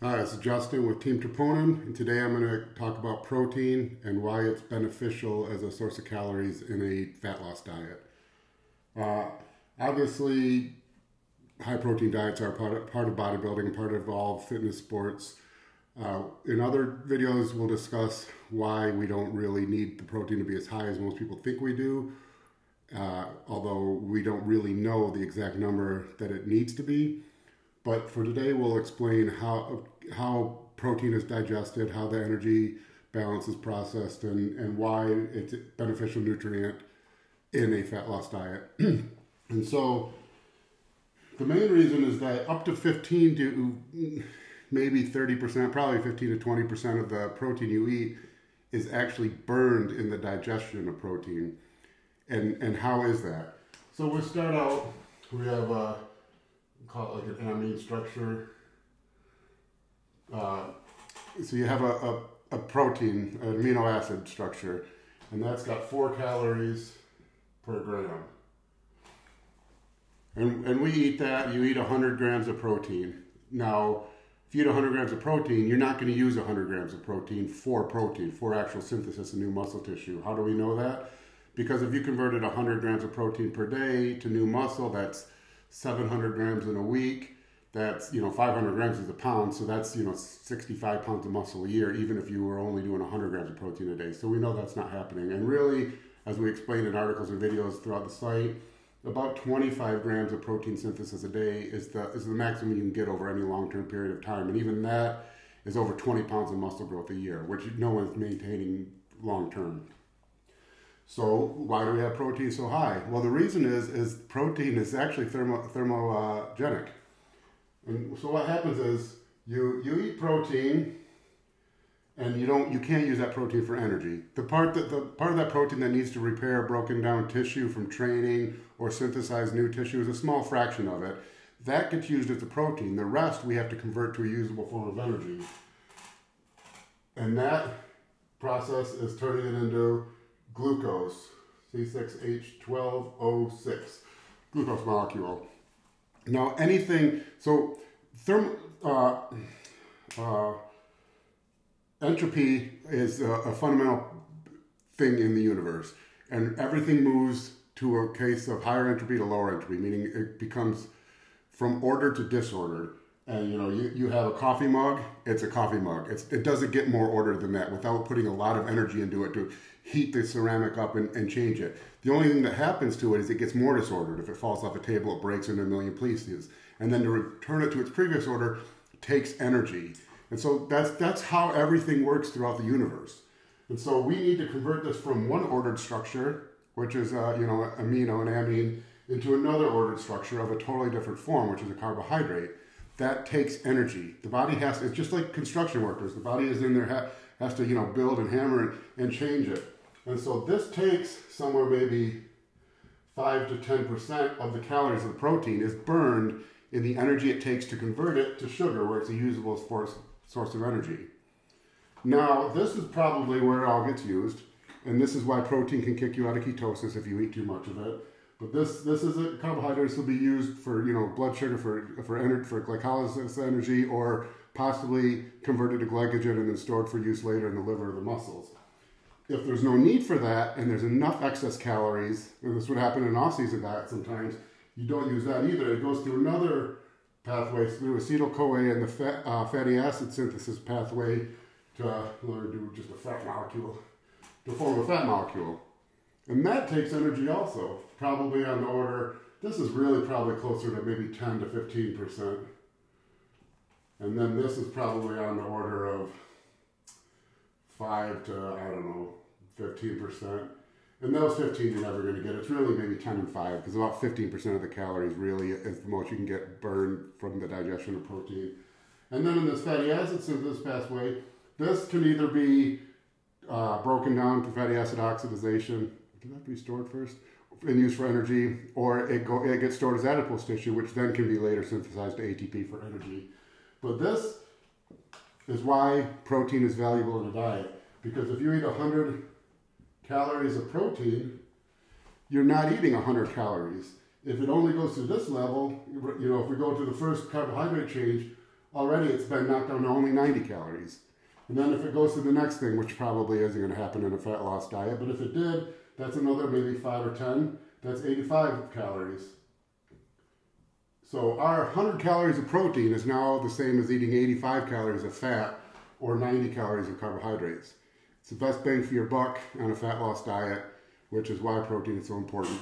Hi, this is Justin with Team Troponin, and today I'm going to talk about protein and why it's beneficial as a source of calories in a fat loss diet. Uh, Obviously, high protein diets are part of bodybuilding and part of all fitness sports. In other videos, we'll discuss why we don't really need the protein to be as high as most people think we do, although we don't really know the exact number that it needs to be. But for today, we'll explain how protein is digested, how the energy balance is processed, and why it's a beneficial nutrient in a fat loss diet. And so the main reason is that up to 15 to maybe 30%, probably 15 to 20% of the protein you eat is actually burned in the digestion of protein. And how is that? So we'll start out, we have call it like an amine structure. So you have a protein, an amino acid structure, and that's got 4 calories per gram. And we eat that, you eat 100 grams of protein. Now, if you eat 100 grams of protein, you're not going to use 100 grams of protein for actual synthesis of new muscle tissue. How do we know that? Because if you converted 100 grams of protein per day to new muscle, that's 700 grams in a week. That's, 500 grams is a pound. So that's, 65 pounds of muscle a year, even if you were only doing 100 grams of protein a day. So we know that's not happening. And really, as we explained in articles and videos throughout the site, about 25 grams of protein synthesis a day is the maximum you can get over any long-term period of time. And even that is over 20 pounds of muscle growth a year, which no one's maintaining long-term. So why do we have protein so high? Well, the reason is protein is actually thermogenic. And so what happens is you eat protein and you can't use that protein for energy. The part of that protein that needs to repair broken down tissue from training or synthesize new tissue is a small fraction of it. That gets used as a protein. The rest we have to convert to a usable form of energy. And that process is turning it into glucose, C6H12O6, glucose molecule. Now entropy is a fundamental thing in the universe, and everything moves to a case of higher entropy to lower entropy, meaning it becomes from ordered to disordered. And you have a coffee mug, it's a coffee mug. It doesn't get more ordered than that without putting a lot of energy into it to heat the ceramic up and change it. The only thing that happens to it is it gets more disordered. If it falls off a table, it breaks into a million pieces. And then to return it to its previous order takes energy. And so that's how everything works throughout the universe. And so we need to convert this from one ordered structure, which is amino and amine, into another ordered structure of a totally different form, which is a carbohydrate. That takes energy. The body it's just like construction workers. The body is in there, has to, build and hammer and change it. And so this takes somewhere maybe 5 to 10% of the calories of the protein is burned in the energy it takes to convert it to sugar, where it's a usable source of energy. Now, this is probably where it all gets used. And this is why protein can kick you out of ketosis if you eat too much of it. But this is a carbohydrate. This will be used for blood sugar, for glycolysis energy, or possibly converted to glycogen and then stored for use later in the liver or the muscles. If there's no need for that and there's enough excess calories, and this would happen in an off-season diet sometimes, you don't use that either. It goes through another pathway, through acetyl-CoA and the fatty acid synthesis pathway to do just a fat molecule, to form a fat molecule. And that takes energy also, probably on the order, this is really probably closer to maybe 10 to 15%. And then this is probably on the order of 5 to, 15%. And those 15 you're never going to get. It's really maybe 10 and 5, because about 15% of the calories really is the most you can get burned from the digestion of protein. And then in this fatty acid synthesis pathway, this can either be broken down to fatty acid oxidization. Does that have to be stored first and used for energy, or it gets stored as adipose tissue, which then can be later synthesized to ATP for energy. But this is why protein is valuable in a diet, because if you eat 100 calories of protein, you're not eating 100 calories. If it only goes to this level, if we go to the first carbohydrate change, already it's been knocked down to only 90 calories. And then if it goes to the next thing, which probably isn't going to happen in a fat loss diet, but if it did, that's another maybe 5 or 10. That's 85 calories. So our 100 calories of protein is now the same as eating 85 calories of fat or 90 calories of carbohydrates. It's the best bang for your buck on a fat loss diet, which is why protein is so important.